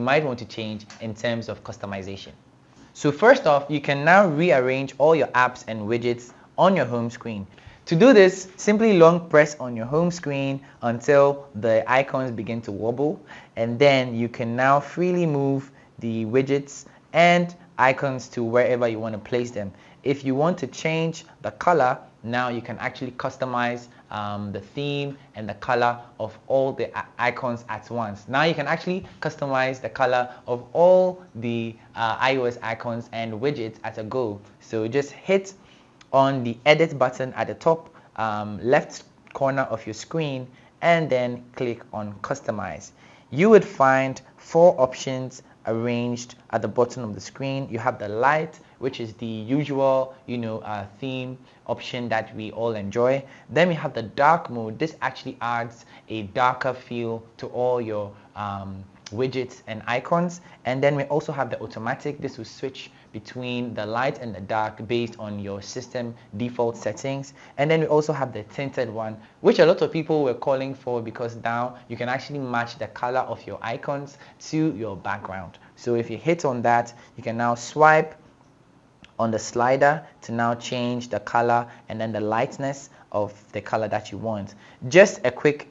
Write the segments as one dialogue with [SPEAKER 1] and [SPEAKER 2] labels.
[SPEAKER 1] you might want to change in terms of customization. So first off, you can now rearrange all your apps and widgets on your home screen. To do this, simply long press on your home screen until the icons begin to wobble, and then you can now freely move the widgets and icons to wherever you want to place them. If you want to change the color, now you can actually customize the theme and the color of all the icons at once. Now you can actually customize the color of all the iOS icons and widgets at a go. So just hit on the edit button at the top left corner of your screen and then click on customize. You would find 4 options arranged at the bottom of the screen. You have the light, which is the usual theme option that we all enjoy. Then we have the dark mode. This actually adds a darker feel to all your widgets and icons. And then we also have the automatic. This will switch between the light and the dark based on your system default settings. And then we also have the tinted one, which a lot of people were calling for, because now you can actually match the color of your icons to your background. So if you hit on that, you can now swipe on the slider to now change the color and then the lightness of the color that you want. Just a quick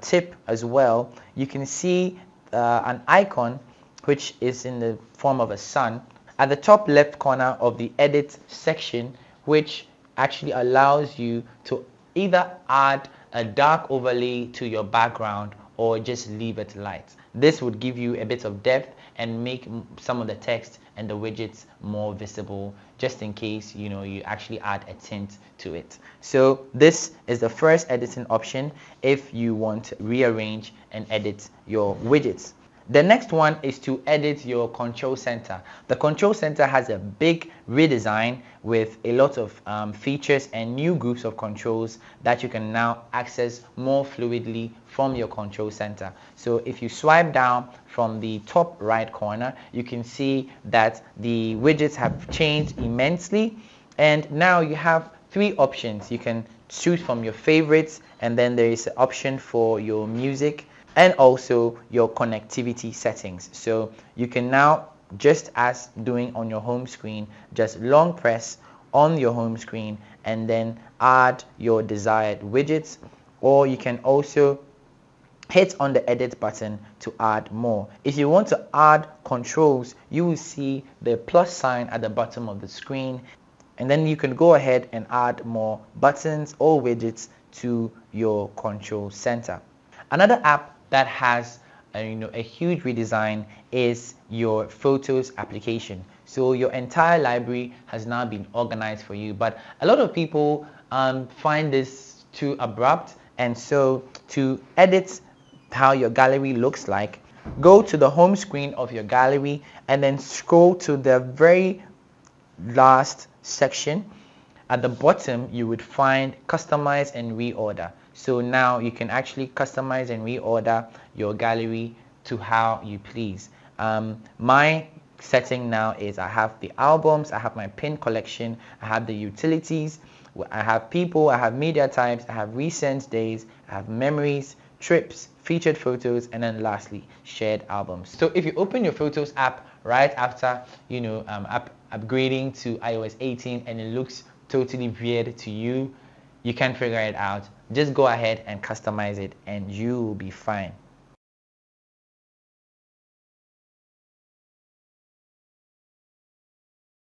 [SPEAKER 1] tip as well, you can see an icon which is in the form of a sun at the top left corner of the edit section, which actually allows you to either add a dark overlay to your background or just leave it light. This would give you a bit of depth and make some of the text and the widgets more visible, just in case you actually add a tint to it. So this is the first editing option if you want to rearrange and edit your widgets. The next one is to edit your control center. The control center has a big redesign with a lot of features and new groups of controls that you can now access more fluidly from your control center. So if you swipe down from the top right corner, you can see that the widgets have changed immensely, and now you have 3 options. You can choose from your favorites, and then there is an option for your music and also your connectivity settings. So you can now, just as doing on your home screen, just long press on your home screen and then add your desired widgets, or you can also hit on the edit button to add more. If you want to add controls, you will see the plus sign at the bottom of the screen, and then you can go ahead and add more buttons or widgets to your control center. Another app that has a huge redesign is your Photos application. So your entire library has now been organized for you, but a lot of people find this too abrupt, and so to edit how your gallery looks like, go to the home screen of your gallery and then scroll to the very last section. At the bottom you would find customize and reorder. So now you can actually customize and reorder your gallery to how you please. My setting now is I have the albums, I have my pin collection, I have the utilities, I have people, I have media types, I have recent days, I have memories, trips, featured photos, and then lastly shared albums. So if you open your Photos app right after upgrading to iOS 18 and it looks totally weird to you, you can't figure it out, just go ahead and customize it and you will be fine.